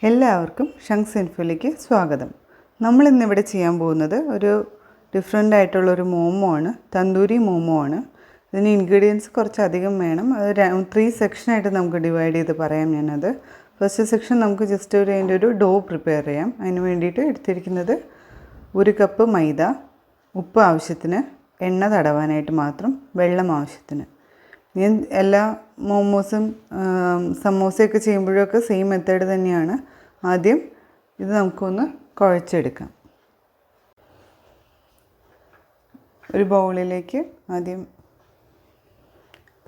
എല്ലാവർക്കും ഷങ്സ് ഇൻഫോയിലേക്ക് സ്വാഗതം. നമ്മളിന്നിവിടെ ചെയ്യാൻ പോകുന്നത് ഒരു ഡിഫറെൻ്റ് ആയിട്ടുള്ളൊരു മോമോ ആണ്. തന്തൂരി മോമോ ആണ്. ഇതിന് ഇൻഗ്രീഡിയൻസ് കുറച്ചധികം വേണം. അത് 3 സെക്ഷനായിട്ട് നമുക്ക് ഡിവൈഡ് ചെയ്ത് പറയാം ഞാനത്. ഫസ്റ്റ് സെക്ഷൻ നമുക്ക് ജസ്റ്റ് അതിൻ്റെ ഒരു ഡോ പ്രിപ്പയർ ചെയ്യാം. അതിന് വേണ്ടിയിട്ട് എടുത്തിരിക്കുന്നത് 1 കപ്പ് മൈദ, ഉപ്പ് ആവശ്യത്തിന്, എണ്ണ തടവാനായിട്ട് മാത്രം, വെള്ളം ആവശ്യത്തിന്. ഞാൻ എല്ലാ മോമോസും സമോസയൊക്കെ ചെയ്യുമ്പോഴൊക്കെ സെയിം മെത്തേഡ് തന്നെയാണ്. ആദ്യം ഇത് നമുക്കൊന്ന് കുഴച്ചെടുക്കാം. ഒരു ബൗളിലേക്ക് ആദ്യം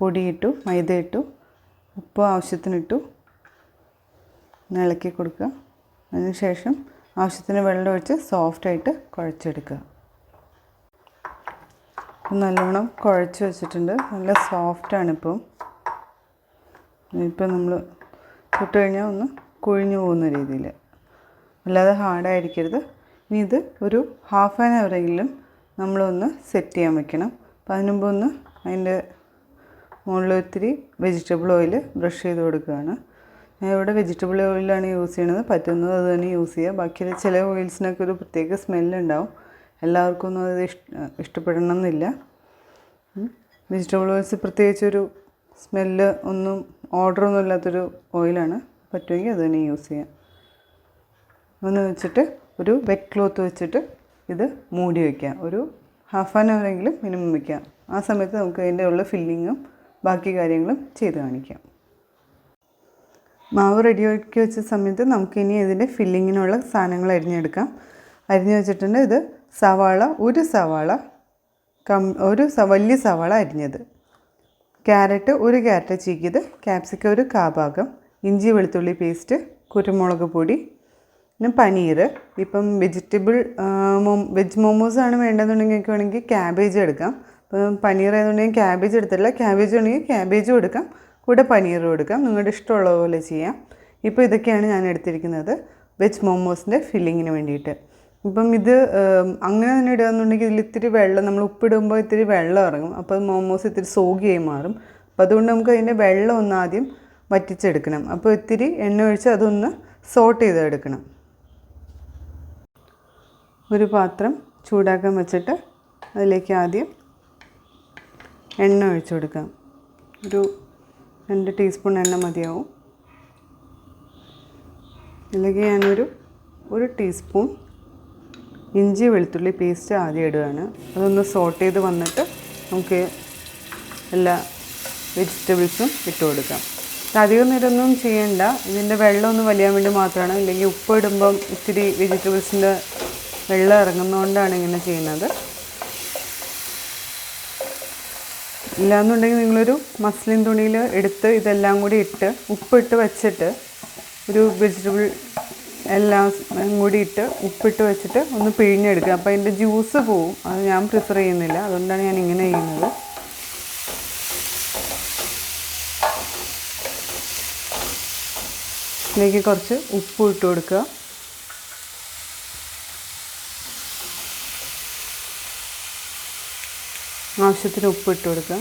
പൊടിയിട്ടു, മൈദ ഇട്ടു, ഉപ്പ് ആവശ്യത്തിനിട്ടു, ഇളക്കി കൊടുക്കുക. അതിനുശേഷം ആവശ്യത്തിന് വെള്ളം ഒഴിച്ച് സോഫ്റ്റായിട്ട് കുഴച്ചെടുക്കുക. നല്ലോണം കുഴച്ച് വെച്ചിട്ടുണ്ട്. നല്ല സോഫ്റ്റാണ്. ഇപ്പം നമ്മൾ തൊട്ട് കഴിഞ്ഞാൽ ഒന്ന് കുഴിഞ്ഞു പോകുന്ന രീതിയിൽ, അല്ലാതെ ഹാർഡായിരിക്കരുത്. ഇനി ഇത് ഒരു ഹാഫ് ആൻ അവറെങ്കിലും നമ്മളൊന്ന് സെറ്റ് ചെയ്യാൻ വെക്കണം. അപ്പം അതിന് മുമ്പ് ഒന്ന് അതിൻ്റെ മുകളിൽ ഒത്തിരി വെജിറ്റബിൾ ഓയിൽ ബ്രഷ് ചെയ്ത് കൊടുക്കുകയാണ്. ഞാൻ ഇവിടെ വെജിറ്റബിൾ ഓയിലാണ് യൂസ് ചെയ്യണത്. പറ്റുന്നത് അത് തന്നെ യൂസ് ചെയ്യുക. ബാക്കിയുള്ള ചില ഓയിൽസിനൊക്കെ ഒരു പ്രത്യേക സ്മെല്ലുണ്ടാവും. എല്ലാവർക്കും ഒന്നും അത് ഇഷ്ടപ്പെടണം എന്നില്ല. വെജിറ്റബിൾ ഓയിൽസ് പ്രത്യേകിച്ചൊരു സ്മെല്ല് ഓർഡറൊന്നും ഇല്ലാത്തൊരു ഓയിലാണ്. പറ്റുമെങ്കിൽ അത് തന്നെ യൂസ് ചെയ്യാം. ഒന്ന് വെച്ചിട്ട് ഒരു വെറ്റ് ക്ലോത്ത് വെച്ചിട്ട് ഇത് മൂടി വയ്ക്കാം. ഒരു ഹാഫ് ആൻ അവറെങ്കിലും മിനിമം വയ്ക്കാം. ആ സമയത്ത് നമുക്ക് അതിൻ്റെ ഉള്ള ഫില്ലിങ്ങും ബാക്കി കാര്യങ്ങളും ചെയ്ത് കാണിക്കാം. മാവ് റെഡിയാക്കി വെച്ച സമയത്ത് നമുക്കിനി ഇതിൻ്റെ ഫില്ലിങ്ങിനുള്ള സാധനങ്ങൾ അരിഞ്ഞെടുക്കാം. അരിഞ്ഞ് വെച്ചിട്ടുണ്ട്. ഇത് സവാള, ഒരു വലിയ സവാള അരിഞ്ഞത്, ക്യാരറ്റ്, ഒരു ക്യാരറ്റ് ചീക്കിയത്, ക്യാപ്സിക്കം ഒരു കാഭാഗം, ഇഞ്ചി വെളുത്തുള്ളി പേസ്റ്റ്, കുരുമുളക് പൊടി, പിന്നെ പനീർ. ഇപ്പം വെജ് മോമോസാണ് വേണ്ടതെന്നുണ്ടെങ്കിൽ വേണമെങ്കിൽ ക്യാബേജ് എടുക്കാം. ഇപ്പം പനീർ ആയതുകൊണ്ടെങ്കിൽ ക്യാബേജ് എടുത്തില്ല. ക്യാബേജ് ഉണ്ടെങ്കിൽ ക്യാബേജും എടുക്കാം, കൂടെ പനീറും എടുക്കാം. നിങ്ങളുടെ ഇഷ്ടമുള്ള പോലെ ചെയ്യാം. ഇപ്പോൾ ഇതൊക്കെയാണ് ഞാൻ എടുത്തിരിക്കുന്നത് വെജ് മോമോസിൻ്റെ ഫില്ലിങ്ങിന് വേണ്ടിയിട്ട്. ഇപ്പം ഇത് അങ്ങനെ തന്നെ ഇടുകയെന്നുണ്ടെങ്കിൽ ഇതിൽ ഇത്തിരി വെള്ളം, നമ്മൾ ഉപ്പിടുമ്പോൾ ഇത്തിരി വെള്ളം ഇറങ്ങും. അപ്പോൾ മോമോസ് ഇത്തിരി സോഗിയായി മാറും. അപ്പോൾ അതുകൊണ്ട് നമുക്ക് അതിൻ്റെ വെള്ളം ഒന്ന് ആദ്യം വറ്റിച്ചെടുക്കണം. അപ്പോൾ ഇത്തിരി എണ്ണ ഒഴിച്ച് അതൊന്ന് സോട്ട് ചെയ്തെടുക്കണം. ഒരു പാത്രം ചൂടാക്കാൻ വെച്ചിട്ട് അതിലേക്ക് ആദ്യം എണ്ണ ഒഴിച്ചു കൊടുക്കാം. ഒരു 2 ടീസ്പൂൺ എണ്ണ മതിയാവും. ഇതിലേക്ക് ഞാനൊരു 1 ടീസ്പൂൺ ഇഞ്ചി വെളുത്തുള്ളി പേസ്റ്റ് ആദ്യം ഇടുകയാണ്. അതൊന്ന് സോട്ട് ചെയ്ത് വന്നിട്ട് നമുക്ക് എല്ലാ വെജിറ്റബിൾസും ഇട്ട് കൊടുക്കാം. അധികം നേരമൊന്നും ചെയ്യണ്ട. ഇതിൻ്റെ വെള്ളം ഒന്ന് വലിയാൻ വേണ്ടി മാത്രമാണ്. ഇല്ലെങ്കിൽ ഉപ്പ് ഇടുമ്പം ഇത്തിരി വെജിറ്റബിൾസിൻ്റെ വെള്ളം ഇറങ്ങുന്നതുകൊണ്ടാണ് ഇങ്ങനെ ചെയ്യുന്നത്. ഇല്ലയെന്നുണ്ടെങ്കിൽ നിങ്ങളൊരു മസ്ലിൻ തുണിയിൽ എടുത്ത് ഇതെല്ലാം കൂടി ഇട്ട് ഉപ്പിട്ട് വെച്ചിട്ട് ഒരു വെജിറ്റബിൾ എല്ലാം കൂടി ഇട്ട് ഉപ്പിട്ട് വെച്ചിട്ട് ഒന്ന് പിഴിഞ്ഞെടുക്കുക. അപ്പോൾ അതിൻ്റെ ജ്യൂസ് പോവും. അത് ഞാൻ പ്രിഫർ ചെയ്യുന്നില്ല. അതുകൊണ്ടാണ് ഞാൻ ഇങ്ങനെ ചെയ്യുന്നത്. ഇതിലേക്ക് കുറച്ച് ഉപ്പ് ഇട്ട് കൊടുക്കുക. ആവശ്യത്തിന് ഉപ്പ് ഇട്ട് കൊടുക്കുക.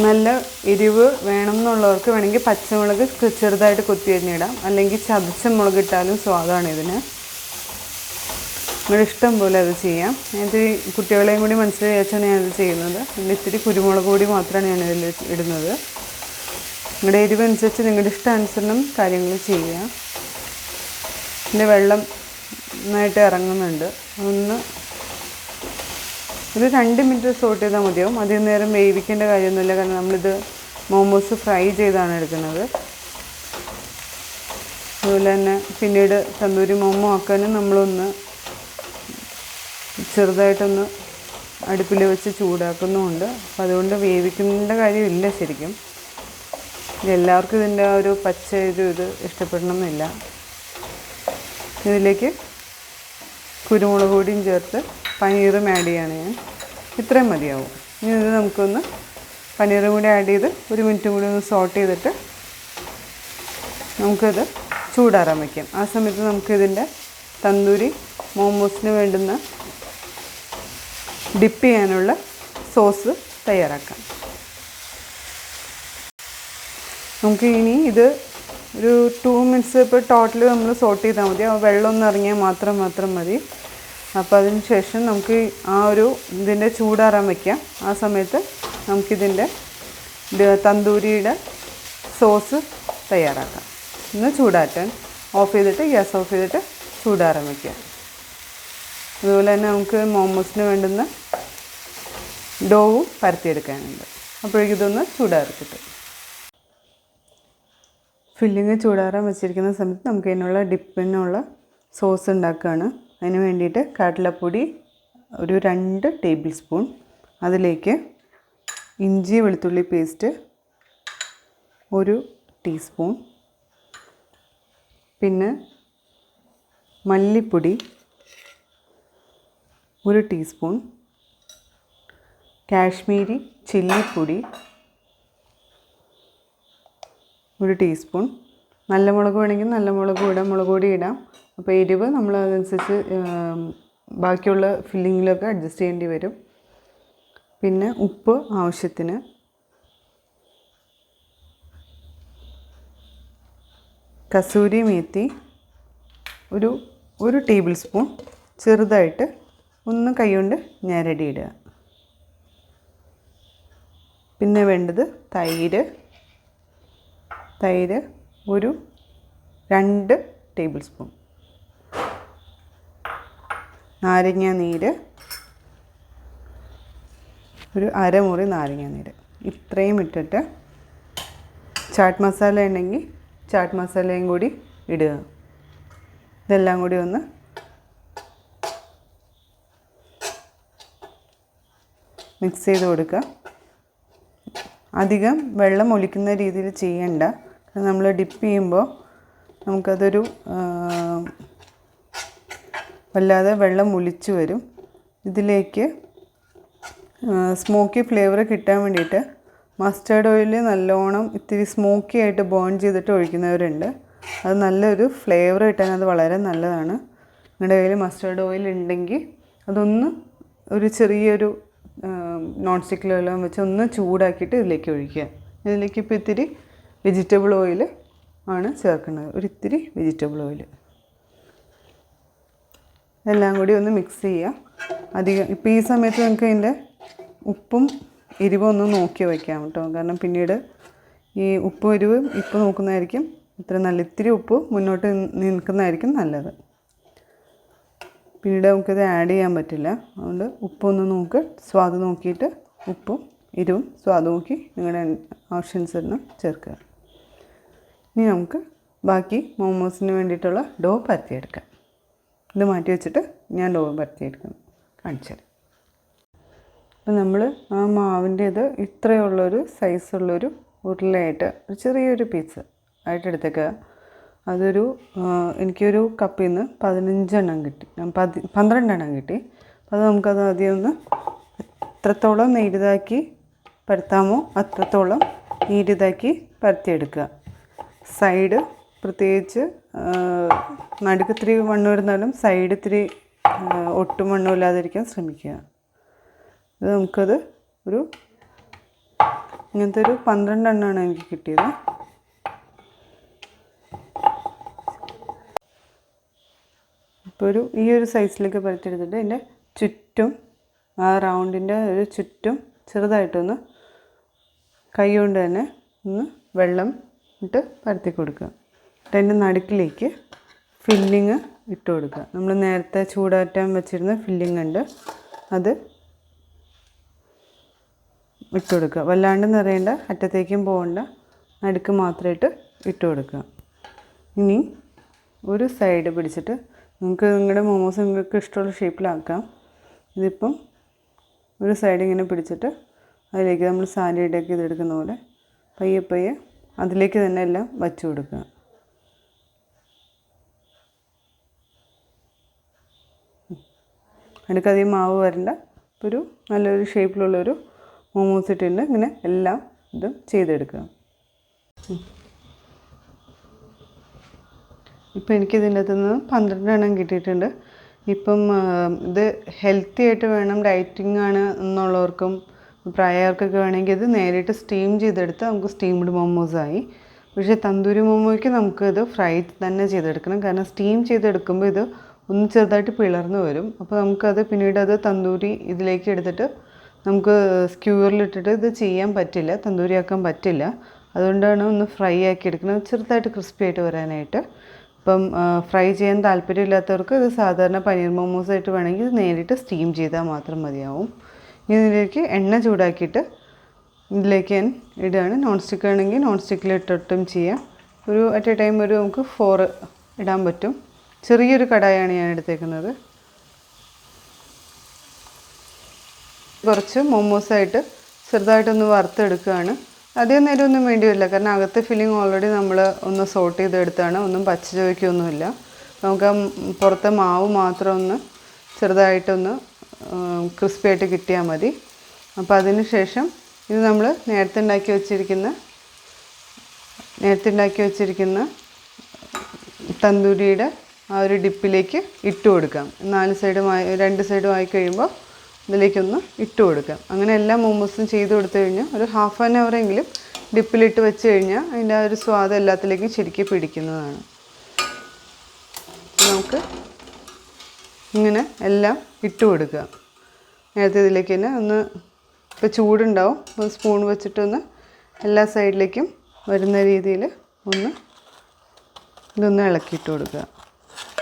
നല്ല എരിവ് വേണം എന്നുള്ളവർക്ക് വേണമെങ്കിൽ പച്ചമുളക് ചെറുതായിട്ട് കൊത്തി അരിഞ്ഞിടാം. അല്ലെങ്കിൽ ചതച്ച മുളക് ഇട്ടാലും സ്വാദാണ് ഇതിന്. നിങ്ങളുടെ ഇഷ്ടം പോലെ അത് ചെയ്യാം. ഞാനിത് കുട്ടികളെയും കൂടി മനസ്സിൽ വെച്ചാണ് ഞാനത് ചെയ്യുന്നത്. പിന്നെ ഇത്തിരി കുരുമുളക് പൊടി മാത്രമാണ് ഞാനിതിൽ ഇടുന്നത്. നിങ്ങളുടെ എരിവ് അനുസരിച്ച് നിങ്ങളുടെ ഇഷ്ടാനുസരണം കാര്യങ്ങൾ ചെയ്യുക. ഇതിൻ്റെ വെള്ളം നന്നായിട്ട് ഇറങ്ങുന്നുണ്ട്. ഒരു 2 മിനിറ്റ് സോട്ട് ചെയ്താൽ മതിയാവും. അധികം നേരം വേവിക്കേണ്ട കാര്യമൊന്നുമില്ല. കാരണം നമ്മളിത് മോമോസ് ഫ്രൈ ചെയ്താണ് എടുക്കുന്നത്. അതുപോലെ തന്നെ പിന്നീട് തന്തൂരി മോമോ ആക്കാനും നമ്മളൊന്ന് ചെറുതായിട്ടൊന്ന് അടുപ്പിൽ വെച്ച് ചൂടാക്കുന്നുമുണ്ട്. അപ്പോൾ അതുകൊണ്ട് വേവിക്കേണ്ട കാര്യമില്ല ശരിക്കും. എല്ലാവർക്കും ഇതിൻ്റെ ഒരു പച്ച ഇത് ഇഷ്ടപ്പെടണമെന്നില്ല. ഇതിലേക്ക് കുരുമുളക് പൊടിയും ചേർത്ത് പനീറും ആഡ് ചെയ്യാണ് ഞാൻ. ഇത്രയും മതിയാവും. ഇനി ഇത് നമുക്കൊന്ന് പനീറും കൂടി ആഡ് ചെയ്ത് 1 മിനിറ്റും കൂടി ഒന്ന് സോട്ട് ചെയ്തിട്ട് നമുക്കത് ചൂടാറാൻ വയ്ക്കാം. ആ സമയത്ത് നമുക്കിതിൻ്റെ തന്തൂരി മോമോസിന് വേണ്ടുന്ന ഡിപ്പ് ചെയ്യാനുള്ള സോസ് തയ്യാറാക്കാം. നമുക്ക് ഇനി ഇത് ഒരു 2 മിനിറ്റ്സ് ഇപ്പോൾ ടോട്ടൽ നമ്മൾ സോട്ട് ചെയ്താൽ മതി. ആ വെള്ളം ഒന്ന് ഇറങ്ങിയാൽ മാത്രം മതി. അപ്പോൾ അതിന് ശേഷം നമുക്ക് ഇതിൻ്റെ ചൂടാറാൻ വയ്ക്കാം. ആ സമയത്ത് നമുക്കിതിൻ്റെ തന്തൂരിയുടെ സോസ് തയ്യാറാക്കാം. ഒന്ന് ചൂടാറ്റാൻ ഗ്യാസ് ഓഫ് ചെയ്തിട്ട് ചൂടാറാൻ വയ്ക്കാം. അതുപോലെ തന്നെ നമുക്ക് മോമോസിന് വേണ്ടുന്ന ഡോവും പരത്തിയെടുക്കാനുണ്ട്. അപ്പോഴേക്കും ഇതൊന്ന് ചൂടാറിക്കിട്ട് ഫില്ലിങ് ചൂടാറാൻ വെച്ചിരിക്കുന്ന സമയത്ത് നമുക്ക് അതിനുള്ള ഡിപ്പിനുള്ള സോസ് ഉണ്ടാക്കുകയാണ്. അതിന് വേണ്ടിയിട്ട് കടലപ്പൊടി ഒരു 2 ടേബിൾ സ്പൂൺ, അതിലേക്ക് ഇഞ്ചി വെളുത്തുള്ളി പേസ്റ്റ് 1 ടീസ്പൂൺ, പിന്നെ മല്ലിപ്പൊടി 1 ടീസ്പൂൺ, കാശ്മീരി ചില്ലിപ്പൊടി 1 ടീസ്പൂൺ, നല്ല മുളക് വേണമെങ്കിൽ നല്ല മുളക് ഇടാം, മുളക് പൊടി ഇടാം. അപ്പോൾ എരിവ് നമ്മൾ അതനുസരിച്ച് ബാക്കിയുള്ള ഫില്ലിങ്ങിലൊക്കെ അഡ്ജസ്റ്റ് ചെയ്യേണ്ടി വരും. പിന്നെ ഉപ്പ് ആവശ്യത്തിന്, കസൂരി മേത്തി 1 ടേബിൾ സ്പൂൺ ചെറുതായിട്ട് ഒന്ന് കൈകൊണ്ട് ഞെരടിയിടുക. പിന്നെ വേണ്ടത് തൈര് 2 ടേബിൾ സ്പൂൺ, നാരങ്ങ നീര് ഒരു അരമുറി നാരങ്ങ നീര്. ഇത്രയും ഇട്ടിട്ട് ചാറ്റ് മസാല ഉണ്ടെങ്കിൽ ചാറ്റ് മസാലയും കൂടി ഇടുക. ഇതെല്ലാം കൂടി ഒന്ന് മിക്സ് ചെയ്ത് കൊടുക്കുക. അധികം വെള്ളം ഒലിക്കുന്ന രീതിയിൽ ചെയ്യണ്ട. നമ്മൾ ഡിപ്പ് ചെയ്യുമ്പോൾ നമുക്കതൊരു വല്ലാതെ വെള്ളം ഒലിച്ച് വരും. ഇതിലേക്ക് സ്മോക്കി ഫ്ലേവർ കിട്ടാൻ വേണ്ടിയിട്ട് മസ്റ്റേർഡ് ഓയിൽ നല്ലോണം ഇത്തിരി സ്മോക്കി ആയിട്ട് ബേൺ ചെയ്തിട്ട് ഒഴിക്കുന്നവരുണ്ട്. അത് നല്ലൊരു ഫ്ലേവർ കിട്ടാൻ അത് വളരെ നല്ലതാണ്. നിങ്ങളുടെ കയ്യിൽ മസ്റ്റേർഡ് ഓയിൽ ഉണ്ടെങ്കിൽ അതൊന്ന് ഒരു ചെറിയൊരു നോൺ സ്റ്റിക്കിലെല്ലാം വെച്ച് ഒന്ന് ചൂടാക്കിയിട്ട് ഇതിലേക്ക് ഒഴിക്കുക. ഇതിലേക്ക് ഇപ്പോൾ ഇത്തിരി വെജിറ്റബിൾ ഓയിൽ ആണ് ചേർക്കുന്നത്, ഇത്തിരി വെജിറ്റബിൾ ഓയിൽ. എല്ലാം കൂടി ഒന്ന് മിക്സ് ചെയ്യുക. ഇപ്പോൾ ഈ സമയത്ത് നമുക്ക് അതിൻ്റെ ഉപ്പും എരിവും ഒന്ന് നോക്കി വയ്ക്കാം കേട്ടോ. കാരണം പിന്നീട് ഈ ഉപ്പും എരിവും ഇപ്പോൾ നോക്കുന്നതായിരിക്കും ഇത്തിരി ഉപ്പ് മുന്നോട്ട് നിൽക്കുന്നതായിരിക്കും നല്ലത്. പിന്നീട് നമുക്കിത് ആഡ് ചെയ്യാൻ പറ്റില്ല. അതുകൊണ്ട് ഉപ്പൊന്ന് സ്വാദ് നോക്കിയിട്ട് ഉപ്പും എരിവും സ്വാദ് നോക്കി നിങ്ങളുടെ ആവശ്യാനുസരണം ചേർക്കുക. ഇനി നമുക്ക് ബാക്കി മോമോസിന് വേണ്ടിയിട്ടുള്ള ഡോ പരത്തിയെടുക്കാം. ഇത് മാറ്റി വെച്ചിട്ട് ഞാൻ ഡോ പരത്തിയെടുക്കുന്നു, കാണിച്ചു തരാം. അപ്പം നമ്മൾ ആ മാവിൻ്റേത് ഇത്രയുള്ളൊരു സൈസുള്ളൊരു ഉരുളയായിട്ട് ഒരു ചെറിയൊരു പീസ് ആയിട്ട് എടുത്തേക്കുക. അതൊരു എനിക്കൊരു കപ്പിൽ നിന്ന് 15 എണ്ണം കിട്ടി, 12 എണ്ണം കിട്ടി. അപ്പോൾ അത് നമുക്കത് ആദ്യം ഒന്ന് എത്രത്തോളം നീരിതാക്കി പരത്താമോ അത്രത്തോളം നീരിതാക്കി പരത്തിയെടുക്കുക. സൈഡ് പ്രത്യേകിച്ച് നടുക്ക് ഇത്തിരി വണ്ണം വരുന്നാലും സൈഡ് ഇത്തിരി ഒട്ടും വണ്ണമില്ലാതിരിക്കാൻ ശ്രമിക്കുക. ഇത് നമുക്കത് ഇങ്ങനത്തെ ഒരു 12 എണ്ണമാണ് എനിക്ക് കിട്ടിയത്. ഇപ്പോൾ ഈ ഒരു സൈസിലേക്ക് പരത്തിയെടുത്തിട്ട് ഇതിൻ്റെ ചുറ്റും ആ റൗണ്ടിൻ്റെ ഒരു ചുറ്റും ചെറുതായിട്ടൊന്ന് കൈ കൊണ്ട് തന്നെ ഒന്ന് വെള്ളം ഇട്ട് പരത്തി കൊടുക്കുക. അതിൻ്റെ നടുക്കിലേക്ക് ഫില്ലിങ് ഇട്ട് കൊടുക്കുക. നമ്മൾ നേരത്തെ ചൂടാറ്റാൻ വെച്ചിരുന്ന ഫില്ലിങ് ഉണ്ട്, അത് ഇട്ട് കൊടുക്കുക. വല്ലാണ്ട് നിറയേണ്ട, അറ്റത്തേക്കും പോകേണ്ട, നടുക്ക് മാത്രമായിട്ട് ഇട്ട് കൊടുക്കുക. ഇനി ഒരു സൈഡ് പിടിച്ചിട്ട് നിങ്ങളുടെ മോമോസ് നിങ്ങൾക്ക് ഇഷ്ടമുള്ള ഷേപ്പിലാക്കാം. ഇതിപ്പം ഒരു സൈഡ് ഇങ്ങനെ പിടിച്ചിട്ട് അതിലേക്ക് നമ്മൾ സാലഡൊക്കെ ഇതെടുക്കുന്ന പോലെ പയ്യെ അതിലേക്ക് തന്നെ എല്ലാം വച്ചു കൊടുക്കുക. അടുക്കധികം മാവ് വരണ്ട. ഒരു നല്ലൊരു ഷേപ്പിലുള്ളൊരു മോമോസ് ഇട്ടിട്ട് ഇങ്ങനെ എല്ലാം ഇതും ചെയ്തെടുക്കുക. ഇപ്പോൾ എനിക്കിതിൻ്റെ അകത്തു നിന്ന് 12 എണ്ണം കിട്ടിയിട്ടുണ്ട്. ഇപ്പം ഇത് ഹെൽത്തി ആയിട്ട് വേണം, ഡയറ്റിംഗ് ആണ് എന്നുള്ളവർക്കും പ്രായമായവർക്കൊക്കെ വേണമെങ്കിൽ ഇത് നേരിട്ട് സ്റ്റീം ചെയ്തെടുത്ത് നമുക്ക് സ്റ്റീംഡ് മോമോസായി. പക്ഷേ തന്തൂരി മോമോയ്ക്ക് നമുക്കിത് ഫ്രൈ തന്നെ ചെയ്തെടുക്കണം. കാരണം സ്റ്റീം ചെയ്തെടുക്കുമ്പോൾ ഇത് ഒന്ന് ചെറുതായിട്ട് പിളർന്ന് വരും. അപ്പോൾ നമുക്കത് പിന്നീട് അത് തന്തൂരി ഇതിലേക്ക് എടുത്തിട്ട് നമുക്ക് സ്ക്യൂവറിലിട്ടിട്ട് ഇത് ചെയ്യാൻ പറ്റില്ല, തന്തൂരി ആക്കാൻ പറ്റില്ല. അതുകൊണ്ടാണ് ഒന്ന് ഫ്രൈ ആക്കി എടുക്കുന്നത്, ചെറുതായിട്ട് ക്രിസ്പി ആയിട്ട് വരാനായിട്ട്. അപ്പം ഫ്രൈ ചെയ്യാൻ താല്പര്യമില്ലാത്തവർക്ക് ഇത് സാധാരണ പനീർ മോമോസായിട്ട് വേണമെങ്കിൽ നേരിട്ട് സ്റ്റീം ചെയ്താൽ മാത്രം മതിയാവും. ഇനി ഇതിലേക്ക് എണ്ണ ചൂടാക്കിയിട്ട് ഇതിലേക്ക് ഞാൻ ഇടുകയാണ്. നോൺ സ്റ്റിക്ക് ആണെങ്കിൽ നോൺ സ്റ്റിക്കിൽ ഇട്ടിട്ടും ചെയ്യാം. ഒരു അറ്റ് എ ടൈം ഒരു നമുക്ക് 4 ഇടാൻ പറ്റും. ചെറിയൊരു കടായാണ് ഞാൻ എടുത്തേക്കുന്നത്. കുറച്ച് മോമോസായിട്ട് ചെറുതായിട്ടൊന്ന് വറുത്തെടുക്കുകയാണ്. അധികം നേരമൊന്നും വേണ്ടി വരില്ല, കാരണം അകത്തെ ഫില്ലിങ് ഓൾറെഡി നമ്മൾ ഒന്ന് സോട്ട് ചെയ്തെടുത്താണ്. ഒന്നും പച്ച ചോദിക്കൊന്നുമില്ല. നമുക്ക് ആ പുറത്തെ മാവ് മാത്രം ഒന്ന് ചെറുതായിട്ടൊന്ന് ക്രിസ്പി ആയിട്ട് കിട്ടിയാൽ മതി. അപ്പോൾ അതിന് ശേഷം ഇത് നമ്മൾ നേരത്തെ ഉണ്ടാക്കി വെച്ചിരിക്കുന്ന തന്തൂരിയുടെ ആ ഒരു ഡിപ്പിലേക്ക് ഇട്ട് കൊടുക്കാം. 2 സൈഡും ആയി കഴിയുമ്പോൾ ഇതിലേക്കൊന്ന് ഇട്ട് കൊടുക്കാം. അങ്ങനെ എല്ലാ മോമോസും ചെയ്ത് കൊടുത്തു കഴിഞ്ഞാൽ ഒരു ഹാഫ് ആൻ അവറെങ്കിലും ഡിപ്പിലിട്ട് വെച്ച് കഴിഞ്ഞാൽ അതിൻ്റെ ആ ഒരു സ്വാദ് എല്ലാത്തിലേക്കും ശരിക്കും പിടിക്കുന്നതാണ്. നമുക്ക് ഇങ്ങനെ എല്ലാം ഇട്ട് കൊടുക്കുക. നേരത്തെ ഇതിലേക്ക് തന്നെ ഒന്ന്, ഇപ്പോൾ ചൂടുണ്ടാവും, ഒന്ന് സ്പൂൺ വെച്ചിട്ടൊന്ന് എല്ലാ സൈഡിലേക്കും വരുന്ന രീതിയിൽ ഇതൊന്ന് ഇളക്കിയിട്ട് കൊടുക്കുക.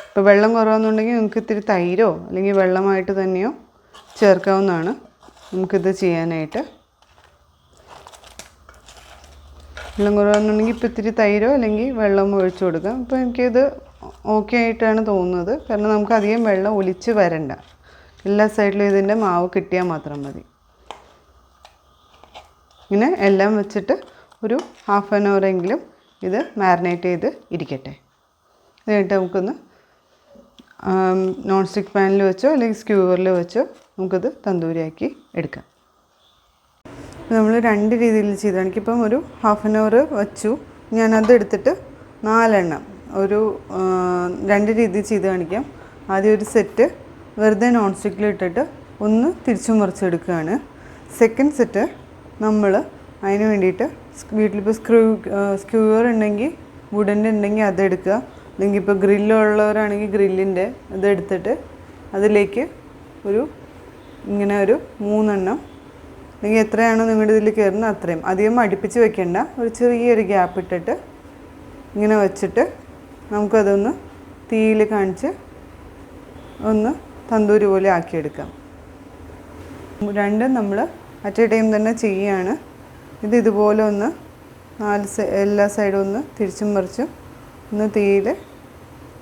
ഇപ്പോൾ വെള്ളം കുറവാണെന്നുണ്ടെങ്കിൽ നമുക്ക് ഇത്തിരി തൈരോ അല്ലെങ്കിൽ വെള്ളമായിട്ട് തന്നെയോ ചേർക്കാവുന്നതാണ് നമുക്കിത് ചെയ്യാനായിട്ട്. വെള്ളം കുറവാണെന്നുണ്ടെങ്കിൽ ഇപ്പോൾ ഇത്തിരി തൈരോ അല്ലെങ്കിൽ വെള്ളം ഒഴിച്ചു കൊടുക്കാം. ഇപ്പോൾ എനിക്കിത് ഓക്കെ ആയിട്ടാണ് തോന്നുന്നത്, കാരണം നമുക്ക് അധികം വെള്ളം ഒലിച്ച് വരണ്ട. എല്ലാ സൈഡിലും ഇതിൻ്റെ മാവ് കിട്ടിയാൽ മാത്രം മതി. ഇങ്ങനെ എല്ലാം വെച്ചിട്ട് ഒരു ഹാഫ് ആൻ അവറെങ്കിലും ഇത് മാരിനേറ്റ് ചെയ്ത് ഇരിക്കട്ടെ. ഇത് കഴിഞ്ഞിട്ട് നമുക്കൊന്ന് നോൺ സ്റ്റിക്ക് പാനിൽ വെച്ചോ അല്ലെങ്കിൽ സ്ക്യൂവറിൽ വെച്ചോ നമുക്കത് തന്തൂരിയാക്കി എടുക്കാം. നമ്മൾ 2 രീതിയിൽ ചെയ്ത് എനിക്കിപ്പം ഒരു ഹാഫ് ആൻ അവർ വെച്ചു. ഞാനത് എടുത്തിട്ട് 4 എണ്ണം ഒരു 2 രീതിയിൽ ചെയ്ത് കാണിക്കാം. ആദ്യം ഒരു സെറ്റ് വെറുതെ നോൺ സ്റ്റിക്കിൽ ഇട്ടിട്ട് ഒന്ന് തിരിച്ചു മറിച്ചെടുക്കുകയാണ്. സെക്കൻഡ് സെറ്റ് നമ്മൾ അതിന് വേണ്ടിയിട്ട് വീട്ടിലിപ്പോൾ സ്ക്യൂവർ ഉണ്ടെങ്കിൽ, വുഡൻ്റെ ഉണ്ടെങ്കിൽ അതെടുക്കുക. അല്ലെങ്കിൽ ഇപ്പോൾ ഗ്രില്ലുള്ളവരാണെങ്കിൽ ഗ്രില്ലിൻ്റെ ഇതെടുത്തിട്ട് അതിലേക്ക് ഇങ്ങനെ ഒരു 3 എണ്ണം അല്ലെങ്കിൽ എത്രയാണോ നിങ്ങളുടെ ഇതിൽ കയറുന്നത് അത്രയും, അധികം അടുപ്പിച്ച് വെക്കേണ്ട, ഒരു ചെറിയൊരു ഗ്യാപ്പ് ഇട്ടിട്ട് ഇങ്ങനെ വെച്ചിട്ട് നമുക്കതൊന്ന് തീയിൽ കാണിച്ച് ഒന്ന് തന്തൂരി പോലെ ആക്കിയെടുക്കാം. 2 നമ്മൾ അറ്റ് എ ടൈം തന്നെ ചെയ്യുകയാണ്. ഇതുപോലെ ഒന്ന് എല്ലാ സൈഡും ഒന്ന് തിരിച്ചും മറിച്ചും ഒന്ന് തീയിൽ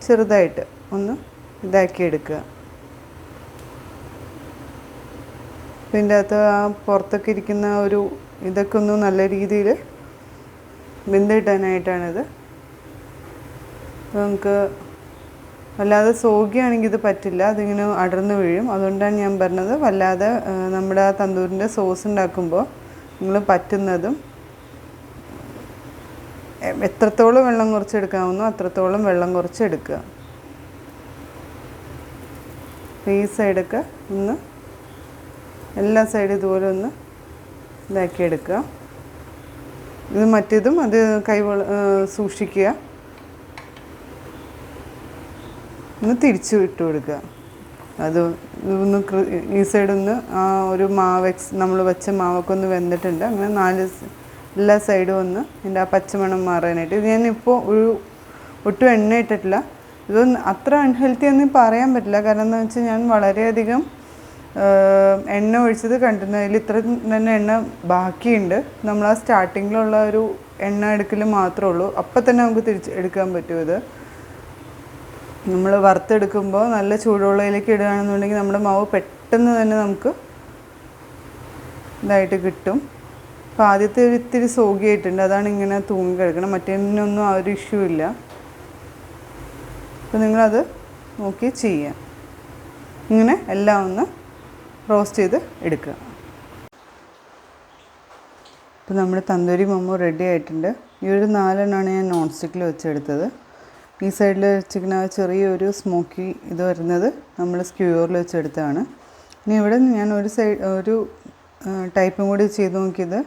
ചെറുതായിട്ട് ഒന്ന് ഇതാക്കിയെടുക്കുക. ഇതിൻ്റെ അകത്ത് ആ പുറത്തൊക്കെ ഇരിക്കുന്ന ഇതൊക്കെ ഒന്ന് നല്ല രീതിയിൽ വെന്തിട്ടാനായിട്ടാണിത്. നമുക്ക് വല്ലാതെ സോഗിയാണെങ്കിൽ ഇത് പറ്റില്ല, അതിങ്ങനെ അടർന്ന് വീഴും. അതുകൊണ്ടാണ് ഞാൻ പറഞ്ഞത് വല്ലാതെ നമ്മുടെ ആ തന്തൂരിൻ്റെ സോസ് ഉണ്ടാക്കുമ്പോൾ നിങ്ങൾ പറ്റുന്നതും എത്രത്തോളം വെള്ളം കുറച്ചെടുക്കാവുന്നോ അത്രത്തോളം വെള്ളം കുറച്ചെടുക്കുക. ഈ സൈഡൊക്കെ ഒന്ന് എല്ലാ സൈഡും ഇതുപോലെ ഒന്ന് ഇതാക്കിയെടുക്കുക. ഇത് മറ്റേതും അത് സൂക്ഷിക്കുക. ഒന്ന് തിരിച്ചു ഇട്ട് കൊടുക്കുക. അത് ഒന്ന് ഈ സൈഡൊന്ന് ആ ഒരു നമ്മൾ വെച്ച മാവൊക്കെ ഒന്ന് വെന്തിട്ടുണ്ട്. അങ്ങനെ എല്ലാ സൈഡും ഒന്ന് ഇതിൻ്റെ ആ പച്ചമണം മാറാനായിട്ട്. ഇത് ഞാനിപ്പോൾ ഒട്ടും എണ്ണ ഇട്ടിട്ടില്ല. ഇതൊന്നും അത്ര അൺഹെൽത്തി ഒന്നും പറയാൻ പറ്റില്ല, കാരണം എന്താണെന്ന് വെച്ചാൽ ഞാൻ വളരെയധികം എണ്ണ ഒഴിച്ചത് കണ്ടിരുന്നതിൽ ഇത്ര തന്നെ എണ്ണ ബാക്കിയുണ്ട്. നമ്മൾ ആ സ്റ്റാർട്ടിങ്ങിലുള്ള ഒരു എണ്ണ എടുക്കൽ മാത്രമേ ഉള്ളൂ. അപ്പം തന്നെ നമുക്ക് എടുക്കാൻ പറ്റും. ഇത് നമ്മൾ വറുത്തെടുക്കുമ്പോൾ നല്ല ചൂടുവെള്ളത്തിലേക്ക് ഇടുകയാണെന്നുണ്ടെങ്കിൽ നമ്മുടെ മാവ് പെട്ടെന്ന് തന്നെ നമുക്ക് ഇതായിട്ട് കിട്ടും. അപ്പോൾ ആദ്യത്തെ ഇത്തിരി സോഗിയായിട്ടുണ്ട്, അതാണ് ഇങ്ങനെ തൂങ്ങി കിടക്കണം. മറ്റേതിനൊന്നും ആ ഒരു ഇഷ്യൂ ഇല്ല. അപ്പോൾ നിങ്ങളത് നോക്കി ചെയ്യാം. ഇങ്ങനെ എല്ലാം ഒന്ന് റോസ്റ്റ് ചെയ്ത് എടുക്കുക. ഇപ്പോൾ നമ്മുടെ തന്തൂരി മോമോ റെഡി ആയിട്ടുണ്ട്. ഈ ഒരു 4 എണ്ണമാണ് ഞാൻ നോൺ സ്റ്റിക്കിൽ വെച്ചെടുത്തത്. ഈ സൈഡിൽ വെച്ചിരിക്കുന്ന ആ ചെറിയൊരു സ്മോക്കി ഇത് വരുന്നത് നമ്മൾ സ്ക്യൂറിൽ വെച്ചെടുത്തതാണ്. ഇനി ഇവിടെ ഞാൻ ഒരു ടൈപ്പും കൂടി ചെയ്ത് നോക്കിയത്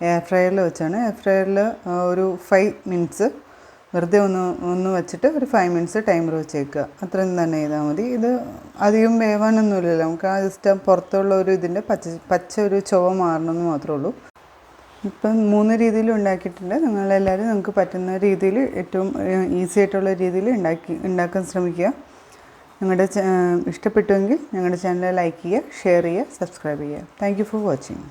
എയർ ഫ്രയറിൽ വെച്ചാണ്. എയർ ഫ്രയറിൽ ഒരു 5 മിനിറ്റ്സ് വെറുതെ ഒന്ന് വെച്ചിട്ട് ഒരു 5 മിനിറ്റ്സ് ടൈമർ വെച്ചേക്കുക. അത്രയും തന്നെ ചെയ്താൽ മതി. ഇത് അധികം വേവാനൊന്നുമില്ലല്ലോ, നമുക്ക് ആ ജസ്റ്റ് പുറത്തുള്ള ഒരു ഇതിൻ്റെ പച്ച ഒരു ചുവ മാറണമെന്ന് മാത്രമേ ഉള്ളൂ. ഇപ്പം 3 രീതിയിൽ ഉണ്ടാക്കിയിട്ടുണ്ട്. നിങ്ങളെല്ലാവരും നിങ്ങൾക്ക് പറ്റുന്ന രീതിയിൽ ഏറ്റവും ഈസി ആയിട്ടുള്ള രീതിയിൽ ഉണ്ടാക്കാൻ ശ്രമിക്കുക. ഞങ്ങളുടെ ഇഷ്ടപ്പെട്ടുവെങ്കിൽ ഞങ്ങളുടെ ചാനൽ ലൈക്ക് ചെയ്യുക, ഷെയർ ചെയ്യുക, സബ്സ്ക്രൈബ് ചെയ്യുക. Thank you for watching.